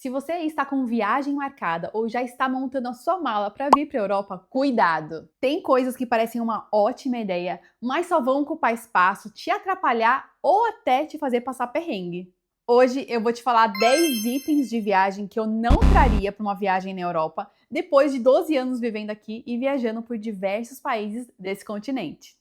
Se você está com viagem marcada ou já está montando a sua mala para vir para a Europa, cuidado! Tem coisas que parecem uma ótima ideia, mas só vão ocupar espaço, te atrapalhar ou até te fazer passar perrengue. Hoje eu vou te falar 10 itens de viagem que eu não traria para uma viagem na Europa, depois de 12 anos vivendo aqui e viajando por diversos países desse continente.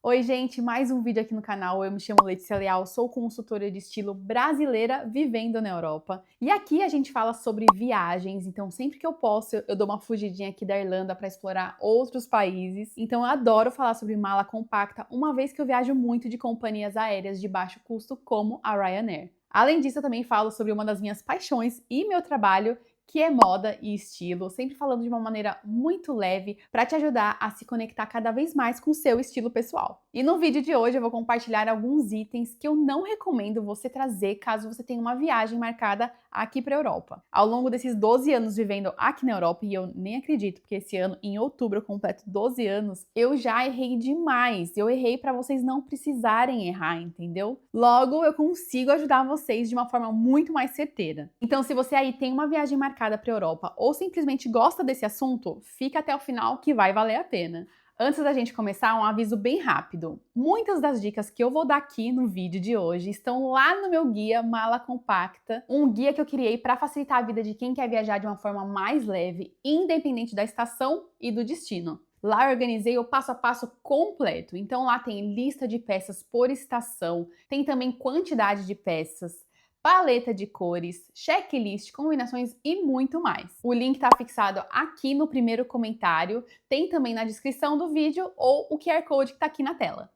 Oi gente, mais um vídeo aqui no canal. Eu me chamo Letícia Leal, sou consultora de estilo brasileira vivendo na Europa. E aqui a gente fala sobre viagens, então sempre que eu posso eu dou uma fugidinha aqui da Irlanda para explorar outros países. Então eu adoro falar sobre mala compacta, uma vez que eu viajo muito de companhias aéreas de baixo custo como a Ryanair. Além disso, eu também falo sobre uma das minhas paixões e meu trabalho, que é moda e estilo, sempre falando de uma maneira muito leve para te ajudar a se conectar cada vez mais com o seu estilo pessoal. E no vídeo de hoje eu vou compartilhar alguns itens que eu não recomendo você trazer caso você tenha uma viagem marcada aqui para a Europa. Ao longo desses 12 anos vivendo aqui na Europa, e eu nem acredito, porque esse ano, em outubro, eu completo 12 anos, eu já errei demais. Eu errei para vocês não precisarem errar, entendeu? Logo, eu consigo ajudar vocês de uma forma muito mais certeira. Então, se você aí tem uma viagem marcada para a Europa ou simplesmente gosta desse assunto, fica até o final que vai valer a pena. Antes da gente começar, um aviso bem rápido. Muitas das dicas que eu vou dar aqui no vídeo de hoje estão lá no meu guia Mala Compacta, um guia que eu criei para facilitar a vida de quem quer viajar de uma forma mais leve, independente da estação e do destino. Lá eu organizei o passo a passo completo, então lá tem lista de peças por estação, tem também quantidade de peças, paleta de cores, checklist, combinações e muito mais. O link está fixado aqui no primeiro comentário, tem também na descrição do vídeo ou o QR Code que está aqui na tela.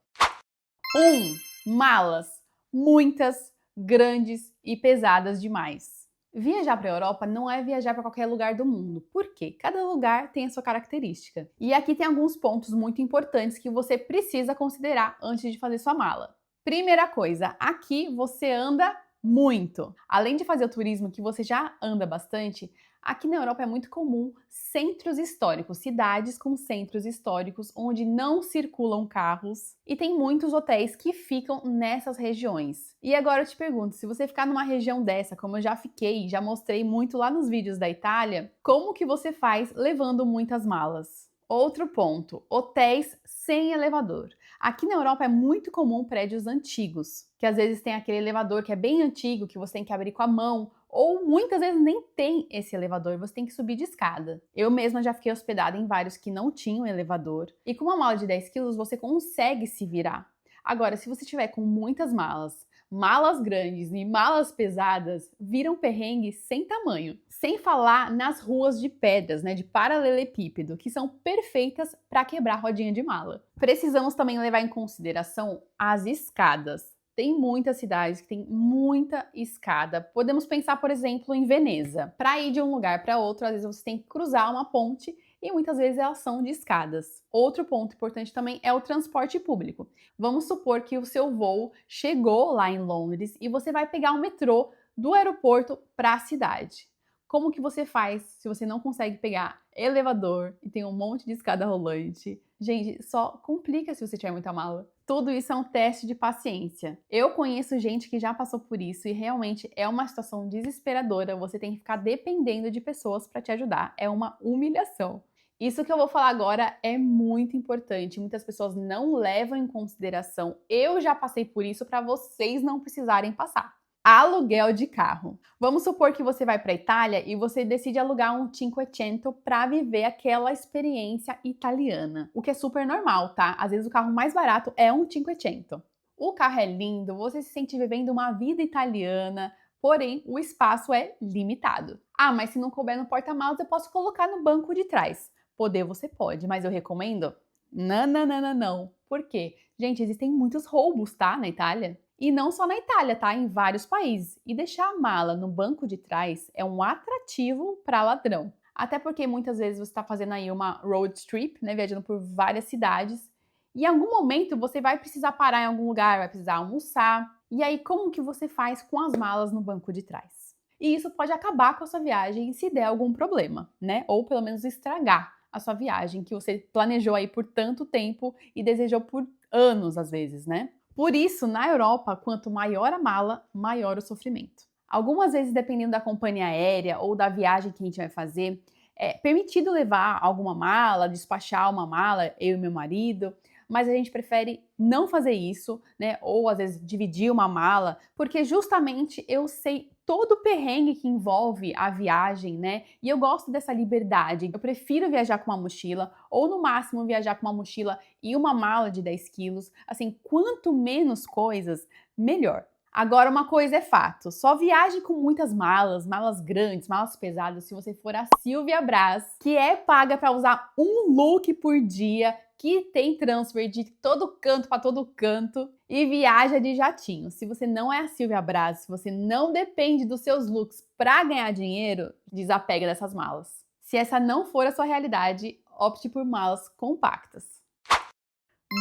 1. Malas. Muitas, grandes e pesadas demais. Viajar para a Europa não é viajar para qualquer lugar do mundo. Por quê? Cada lugar tem a sua característica. E aqui tem alguns pontos muito importantes que você precisa considerar antes de fazer sua mala. Primeira coisa, aqui você anda muito. Além de fazer o turismo que você já anda bastante, aqui na Europa é muito comum centros históricos, cidades com centros históricos onde não circulam carros e tem muitos hotéis que ficam nessas regiões. E agora eu te pergunto, se você ficar numa região dessa, como eu já fiquei, já mostrei muito lá nos vídeos da Itália, como que você faz levando muitas malas? Outro ponto, hotéis sem elevador. Aqui na Europa é muito comum prédios antigos, que às vezes tem aquele elevador que é bem antigo, que você tem que abrir com a mão, ou muitas vezes nem tem esse elevador, você tem que subir de escada. Eu mesma já fiquei hospedada em vários que não tinham elevador, e com uma mala de 10 quilos você consegue se virar. Agora, se você tiver com muitas malas, malas grandes e malas pesadas, viram perrengue sem tamanho. Sem falar nas ruas de pedras, de paralelepípedo, que são perfeitas para quebrar rodinha de mala. Precisamos também levar em consideração as escadas. Tem muitas cidades que tem muita escada. Podemos pensar, por exemplo, em Veneza. Para ir de um lugar para outro, às vezes você tem que cruzar uma ponte e muitas vezes elas são de escadas. Outro ponto importante também é o transporte público. Vamos supor que o seu voo chegou lá em Londres e você vai pegar o metrô do aeroporto para a cidade. Como que você faz se você não consegue pegar elevador e tem um monte de escada rolante? Gente, só complica se você tiver muita mala. Tudo isso é um teste de paciência. Eu conheço gente que já passou por isso e realmente é uma situação desesperadora. Você tem que ficar dependendo de pessoas para te ajudar. É uma humilhação. Isso que eu vou falar agora é muito importante. Muitas pessoas não levam em consideração. Eu já passei por isso para vocês não precisarem passar. Aluguel de carro. Vamos supor que você vai para a Itália e você decide alugar um Cinquecento para viver aquela experiência italiana, o que é super normal, tá? Às vezes o carro mais barato é um Cinquecento. O carro é lindo, você se sente vivendo uma vida italiana, porém o espaço é limitado. Ah, mas se não couber no porta-malas, eu posso colocar no banco de trás. Poder você pode, mas eu recomendo? Não, não, não, não, não. Por quê? Gente, existem muitos roubos, tá, na Itália? E não só na Itália, tá? Em vários países. E deixar a mala no banco de trás é um atrativo para ladrão. Até porque muitas vezes você está fazendo aí uma road trip, viajando por várias cidades. E em algum momento você vai precisar parar em algum lugar, vai precisar almoçar. E aí como que você faz com as malas no banco de trás? E isso pode acabar com a sua viagem se der algum problema, Ou pelo menos estragar a sua viagem que você planejou aí por tanto tempo e desejou por anos às vezes, Por isso, na Europa, quanto maior a mala, maior o sofrimento. Algumas vezes, dependendo da companhia aérea ou da viagem que a gente vai fazer, é permitido levar alguma mala, despachar uma mala, eu e meu marido, mas a gente prefere não fazer isso, né? Ou às vezes dividir uma mala, porque justamente eu sei todo o perrengue que envolve a viagem, né? E eu gosto dessa liberdade. Eu prefiro viajar com uma mochila, ou no máximo viajar com uma mochila e uma mala de 10 quilos. Assim, quanto menos coisas, melhor. Agora, uma coisa é fato: só viaje com muitas malas, malas grandes, malas pesadas, se você for a Silvia Braz, que é paga para usar um look por dia, que tem transfer de todo canto para todo canto e viaja de jatinho. Se você não é a Silvia Braz, se você não depende dos seus looks para ganhar dinheiro, desapega dessas malas. Se essa não for a sua realidade, opte por malas compactas.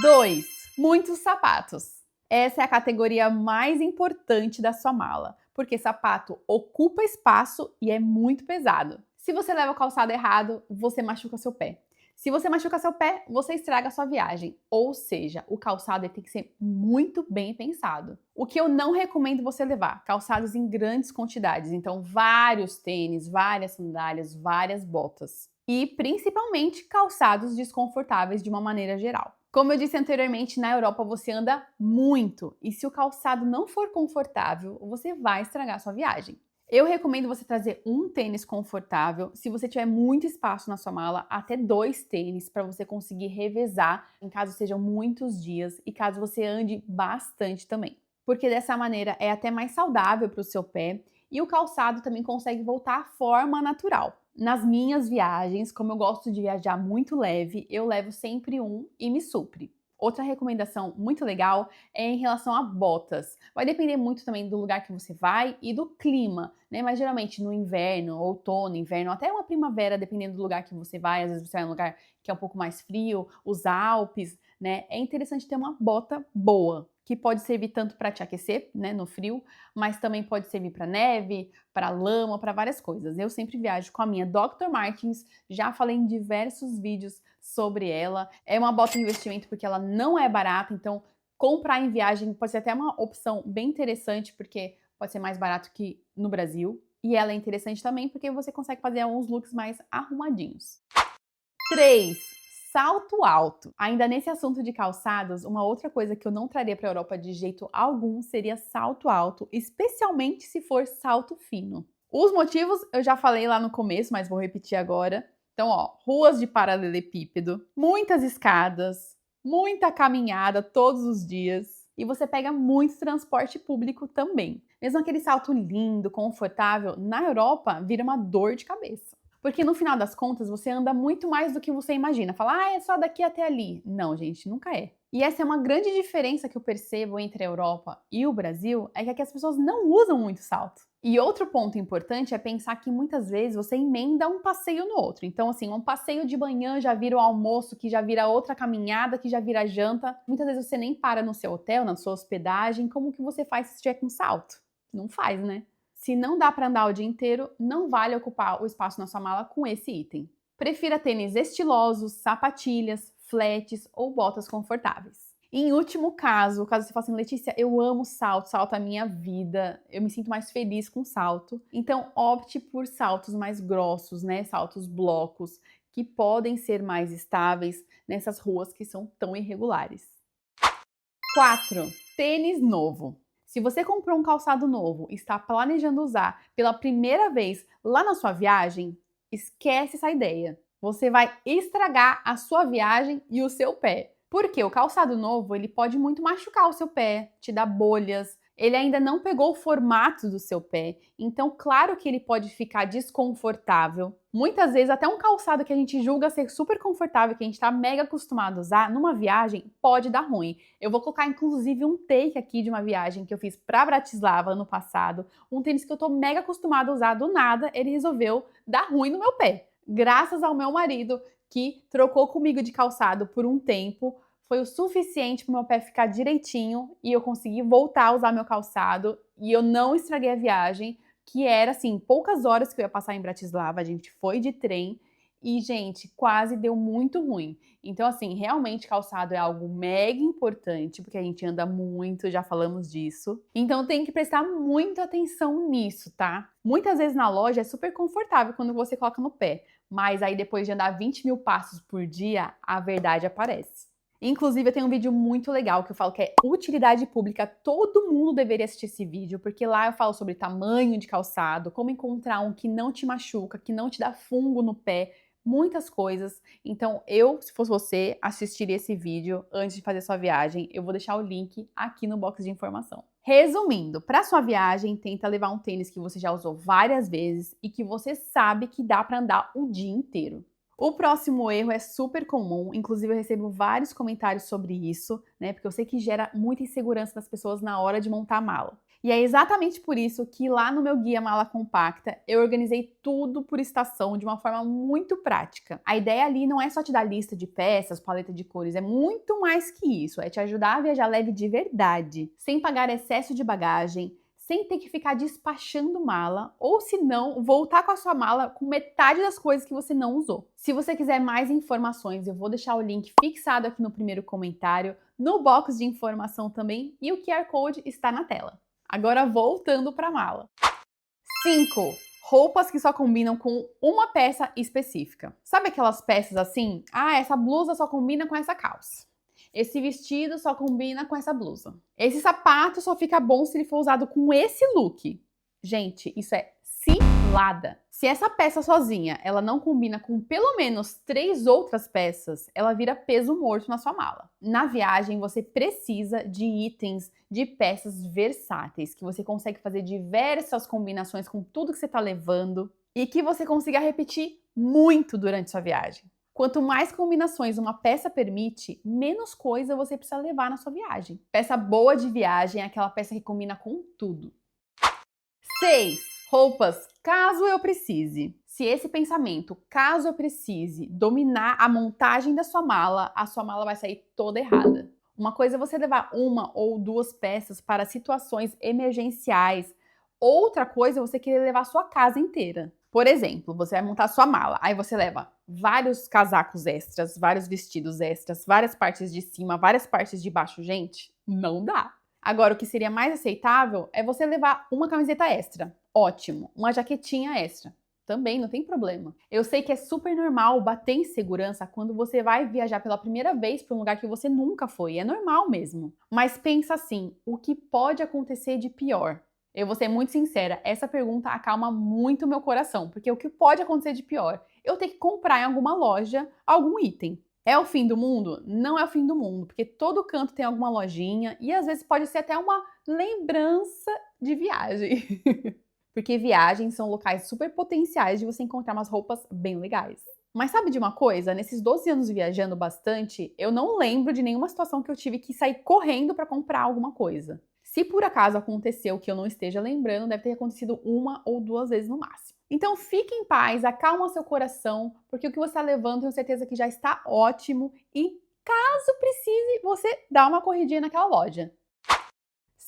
2. Muitos sapatos. Essa é a categoria mais importante da sua mala, porque sapato ocupa espaço e é muito pesado. Se você leva o calçado errado, você machuca seu pé. Se você machuca seu pé, você estraga a sua viagem. Ou seja, o calçado tem que ser muito bem pensado. O que eu não recomendo você levar? Calçados em grandes quantidades. Então, vários tênis, várias sandálias, várias botas. E principalmente calçados desconfortáveis de uma maneira geral. Como eu disse anteriormente, na Europa você anda muito e se o calçado não for confortável, você vai estragar a sua viagem. Eu recomendo você trazer um tênis confortável, se você tiver muito espaço na sua mala, até 2 tênis para você conseguir revezar em caso sejam muitos dias e caso você ande bastante também. Porque dessa maneira é até mais saudável para o seu pé e o calçado também consegue voltar à forma natural. Nas minhas viagens, como eu gosto de viajar muito leve, eu levo sempre um e me supre. Outra recomendação muito legal é em relação a botas. Vai depender muito também do lugar que você vai e do clima, né? Mas geralmente no inverno, outono, inverno, até uma primavera, dependendo do lugar que você vai, às vezes você vai em um lugar que é um pouco mais frio, os Alpes, né? É interessante ter uma bota boa, que pode servir tanto para te aquecer, né, no frio, mas também pode servir para neve, para lama, para várias coisas. Eu sempre viajo com a minha Dr. Martens, já falei em diversos vídeos sobre ela. É uma bota de investimento porque ela não é barata, então comprar em viagem pode ser até uma opção bem interessante, porque pode ser mais barato que no Brasil. E ela é interessante também porque você consegue fazer alguns looks mais arrumadinhos. 3. Salto alto. Ainda nesse assunto de calçados, uma outra coisa que eu não traria para a Europa de jeito algum seria salto alto, especialmente se for salto fino. Os motivos eu já falei lá no começo, mas vou repetir agora. Então, ó, ruas de paralelepípedo, muitas escadas, muita caminhada todos os dias e você pega muito transporte público também. Mesmo aquele salto lindo, confortável, na Europa vira uma dor de cabeça. Porque no final das contas, você anda muito mais do que você imagina. Fala, é só daqui até ali. Não, gente, nunca é. E essa é uma grande diferença que eu percebo entre a Europa e o Brasil, é que aqui as pessoas não usam muito salto. E outro ponto importante é pensar que muitas vezes você emenda um passeio no outro. Então, assim, um passeio de manhã já vira o almoço, que já vira outra caminhada, que já vira janta. Muitas vezes você nem para no seu hotel, na sua hospedagem. Como que você faz se estiver com salto? Não faz, né? Se não dá para andar o dia inteiro, não vale ocupar o espaço na sua mala com esse item. Prefira tênis estilosos, sapatilhas, flats ou botas confortáveis. Em último caso você fala assim, Letícia, eu amo salto, salto é a minha vida, eu me sinto mais feliz com salto. Então opte por saltos mais grossos, né? Saltos blocos, que podem ser mais estáveis nessas ruas que são tão irregulares. 4. Tênis novo. Se você comprou um calçado novo e está planejando usar pela primeira vez lá na sua viagem, esquece essa ideia. Você vai estragar a sua viagem e o seu pé. Porque o calçado novo, ele pode muito machucar o seu pé, te dar bolhas, ele ainda não pegou o formato do seu pé, então claro que ele pode ficar desconfortável. Muitas vezes até um calçado que a gente julga ser super confortável, que a gente está mega acostumado a usar, numa viagem pode dar ruim. Eu vou colocar inclusive um take aqui de uma viagem que eu fiz para Bratislava ano passado, um tênis que eu tô mega acostumado a usar, do nada ele resolveu dar ruim no meu pé. Graças ao meu marido que trocou comigo de calçado por um tempo, foi o suficiente para o meu pé ficar direitinho e eu consegui voltar a usar meu calçado e eu não estraguei a viagem, que era assim, poucas horas que eu ia passar em Bratislava, a gente foi de trem e, gente, quase deu muito ruim. Então, assim, realmente calçado é algo mega importante, porque a gente anda muito, já falamos disso. Então tem que prestar muita atenção nisso, tá? Muitas vezes na loja é super confortável quando você coloca no pé, mas aí depois de andar 20 mil passos por dia, a verdade aparece. Inclusive, eu tenho um vídeo muito legal que eu falo que é utilidade pública. Todo mundo deveria assistir esse vídeo, porque lá eu falo sobre tamanho de calçado, como encontrar um que não te machuca, que não te dá fungo no pé, muitas coisas. Então, eu, se fosse você, assistiria esse vídeo antes de fazer sua viagem. Eu vou deixar o link aqui no box de informação. Resumindo, para sua viagem, tenta levar um tênis que você já usou várias vezes e que você sabe que dá para andar o dia inteiro. O próximo erro é super comum, inclusive eu recebo vários comentários sobre isso, né? Porque eu sei que gera muita insegurança das pessoas na hora de montar a mala. E é exatamente por isso que lá no meu guia Mala Compacta eu organizei tudo por estação de uma forma muito prática. A ideia ali não é só te dar lista de peças, paleta de cores, é muito mais que isso, é te ajudar a viajar leve de verdade, sem pagar excesso de bagagem, sem ter que ficar despachando mala, ou se não, voltar com a sua mala com metade das coisas que você não usou. Se você quiser mais informações, eu vou deixar o link fixado aqui no primeiro comentário, no box de informação também, e o QR Code está na tela. Agora voltando para a mala. 5. Roupas que só combinam com uma peça específica. Sabe aquelas peças assim? Ah, essa blusa só combina com essa calça. Esse vestido só combina com essa blusa. Esse sapato só fica bom se ele for usado com esse look. Gente, isso é cilada. Se essa peça sozinha, ela não combina com pelo menos 3 outras peças, ela vira peso morto na sua mala. Na viagem, você precisa de itens, de peças versáteis, que você consegue fazer diversas combinações com tudo que você está levando e que você consiga repetir muito durante sua viagem. Quanto mais combinações uma peça permite, menos coisa você precisa levar na sua viagem. Peça boa de viagem é aquela peça que combina com tudo. 6. Roupas, caso eu precise. Se esse pensamento, caso eu precise, dominar a montagem da sua mala, a sua mala vai sair toda errada. Uma coisa é você levar uma ou duas peças para situações emergenciais. Outra coisa é você querer levar a sua casa inteira. Por exemplo, você vai montar sua mala, aí você leva vários casacos extras, vários vestidos extras, várias partes de cima, várias partes de baixo. Gente, não dá. Agora, o que seria mais aceitável é você levar uma camiseta extra. Ótimo. Uma jaquetinha extra. Também não tem problema. Eu sei que é super normal bater insegurança quando você vai viajar pela primeira vez para um lugar que você nunca foi. É normal mesmo. Mas pensa assim, o que pode acontecer de pior? Eu vou ser muito sincera, essa pergunta acalma muito meu coração, porque o que pode acontecer de pior? Eu ter que comprar em alguma loja algum item. É o fim do mundo? Não é o fim do mundo, porque todo canto tem alguma lojinha e às vezes pode ser até uma lembrança de viagem. Porque viagens são locais super potenciais de você encontrar umas roupas bem legais. Mas sabe de uma coisa? Nesses 12 anos viajando bastante, eu não lembro de nenhuma situação que eu tive que sair correndo para comprar alguma coisa. Se por acaso aconteceu que eu não esteja lembrando, deve ter acontecido uma ou duas vezes no máximo. Então fique em paz, acalma seu coração, porque o que você está levando tenho certeza que já está ótimo e caso precise, você dá uma corridinha naquela loja.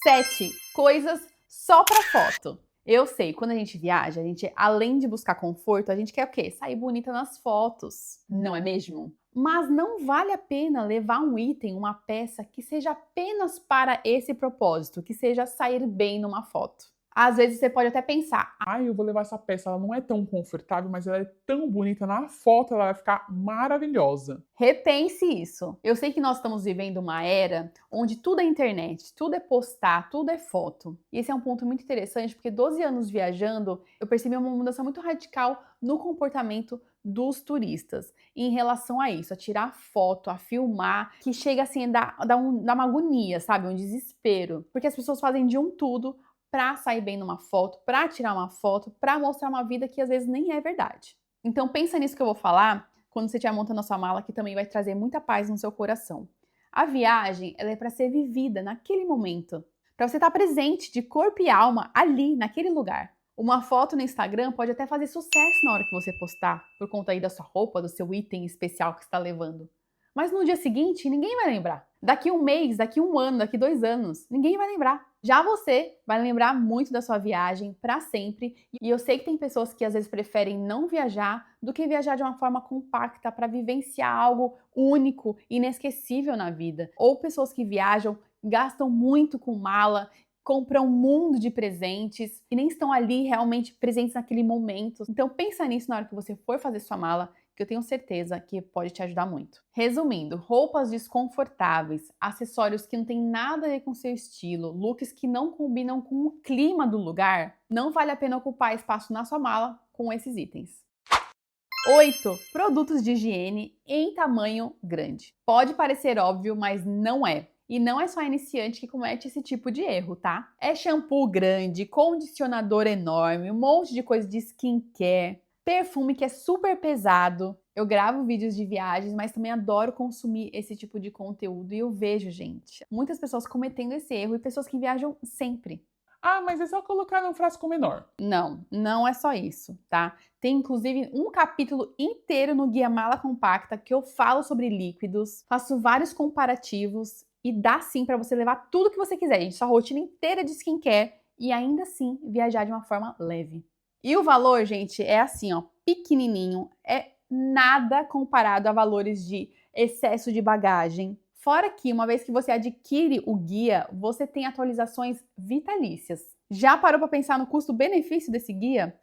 7. Coisas só para foto. Eu sei, quando a gente viaja, a gente, além de buscar conforto, a gente quer o quê? Sair bonita nas fotos, não é mesmo? Mas não vale a pena levar um item, uma peça que seja apenas para esse propósito, que seja sair bem numa foto. Às vezes você pode até pensar, Eu vou levar essa peça, ela não é tão confortável, mas ela é tão bonita, na foto ela vai ficar maravilhosa. repense isso. Eu sei que nós estamos vivendo uma era onde tudo é internet, tudo é postar, tudo é foto. E esse é um ponto muito interessante, porque 12 anos viajando, eu percebi uma mudança muito radical no comportamento dos turistas em relação a isso, a tirar foto, a filmar, que chega assim a dar uma agonia, sabe? Um desespero. Porque as pessoas fazem de um tudo para sair bem numa foto, para tirar uma foto, para mostrar uma vida que às vezes nem é verdade. Então pensa nisso que eu vou falar quando você estiver montando a sua mala, que também vai trazer muita paz no seu coração. A viagem, ela é para ser vivida naquele momento, para você estar presente de corpo e alma ali, naquele lugar. Uma foto no Instagram pode até fazer sucesso na hora que você postar, por conta aí da sua roupa, do seu item especial que você está levando. Mas no dia seguinte, ninguém vai lembrar. Daqui um mês, daqui um ano, daqui 2 anos, ninguém vai lembrar. Já você vai lembrar muito da sua viagem para sempre. E eu sei que tem pessoas que às vezes preferem não viajar do que viajar de uma forma compacta para vivenciar algo único, inesquecível na vida. Ou pessoas que viajam, gastam muito com mala, compram um mundo de presentes e nem estão ali realmente presentes naquele momento. Então pensa nisso na hora que você for fazer sua mala, que eu tenho certeza que pode te ajudar muito. Resumindo, roupas desconfortáveis, acessórios que não tem nada a ver com seu estilo, looks que não combinam com o clima do lugar, não vale a pena ocupar espaço na sua mala com esses itens. 8. Produtos de higiene em tamanho grande. Pode parecer óbvio, mas não é. E não é só iniciante que comete esse tipo de erro, tá? É shampoo grande, condicionador enorme, um monte de coisa de skincare, perfume que é super pesado. Eu gravo vídeos de viagens, mas também adoro consumir esse tipo de conteúdo e eu vejo, gente, muitas pessoas cometendo esse erro e pessoas que viajam sempre. Ah, mas é só colocar num frasco menor. Não, não é só isso, tá? Tem inclusive um capítulo inteiro no Guia Mala Compacta que eu falo sobre líquidos, faço vários comparativos e dá sim para você levar tudo que você quiser, gente, sua rotina inteira de skincare e ainda assim viajar de uma forma leve. E o valor, gente, é assim, ó, pequenininho, é nada comparado a valores de excesso de bagagem. Fora que, uma vez que você adquire o guia, você tem atualizações vitalícias. Já parou para pensar no custo-benefício desse guia?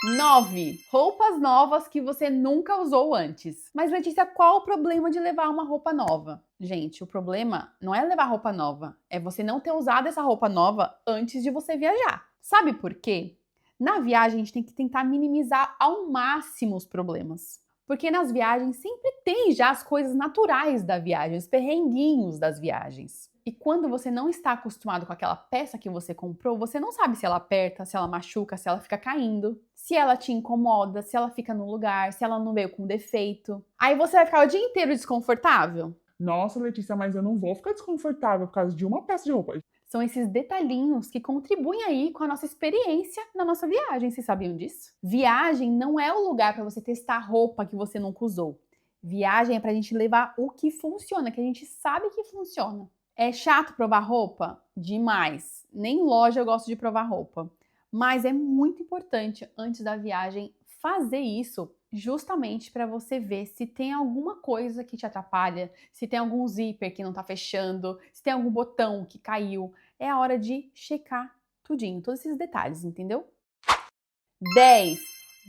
9. Roupas novas que você nunca usou antes. Mas, Letícia, qual o problema de levar uma roupa nova? Gente, o problema não é levar roupa nova, é você não ter usado essa roupa nova antes de você viajar. Sabe por quê? Na viagem, a gente tem que tentar minimizar ao máximo os problemas. Porque nas viagens sempre tem já as coisas naturais da viagem, os perrenguinhos das viagens. E quando você não está acostumado com aquela peça que você comprou, você não sabe se ela aperta, se ela machuca, se ela fica caindo, se ela te incomoda, se ela fica no lugar, se ela não veio com defeito. Aí você vai ficar o dia inteiro desconfortável? Nossa, Letícia, mas eu não vou ficar desconfortável por causa de uma peça de roupa. São esses detalhinhos que contribuem aí com a nossa experiência na nossa viagem. Vocês sabiam disso? Viagem não é o lugar para você testar roupa que você nunca usou. Viagem é para a gente levar o que funciona, que a gente sabe que funciona. É chato provar roupa? Demais. Nem em loja eu gosto de provar roupa. Mas é muito importante, antes da viagem, fazer isso justamente para você ver se tem alguma coisa que te atrapalha, se tem algum zíper que não tá fechando, se tem algum botão que caiu. É a hora de checar tudinho, todos esses detalhes, entendeu? 10.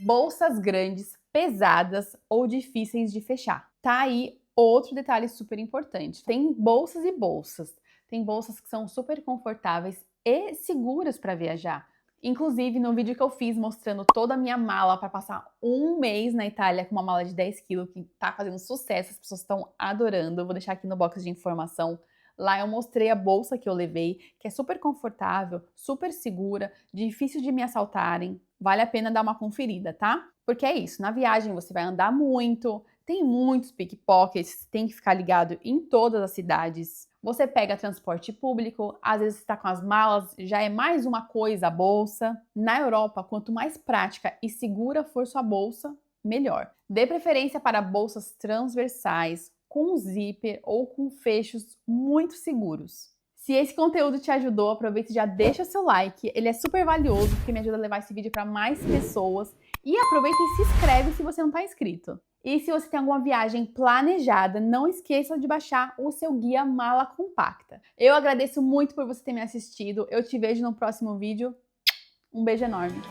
Bolsas grandes, pesadas ou difíceis de fechar. Tá aí outro detalhe super importante. Tem bolsas e bolsas. Tem bolsas que são super confortáveis e seguras para viajar. Inclusive, no vídeo que eu fiz mostrando toda a minha mala para passar um mês na Itália com uma mala de 10 kg, que tá fazendo sucesso, as pessoas estão adorando. Eu vou deixar aqui no box de informação. Lá eu mostrei a bolsa que eu levei, que é super confortável, super segura, difícil de me assaltarem. Vale a pena dar uma conferida, tá? Porque é isso, na viagem você vai andar muito, tem muitos pickpockets, tem que ficar ligado em todas as cidades. Você pega transporte público, às vezes você está com as malas, já é mais uma coisa a bolsa. Na Europa, quanto mais prática e segura for sua bolsa, melhor. Dê preferência para bolsas transversais, com zíper ou com fechos muito seguros. Se esse conteúdo te ajudou, aproveita e já deixa seu like, ele é super valioso porque me ajuda a levar esse vídeo para mais pessoas. E aproveita e se inscreve se você não está inscrito. E se você tem alguma viagem planejada, não esqueça de baixar o seu guia Mala Compacta. Eu agradeço muito por você ter me assistido. Eu te vejo no próximo vídeo. Um beijo enorme.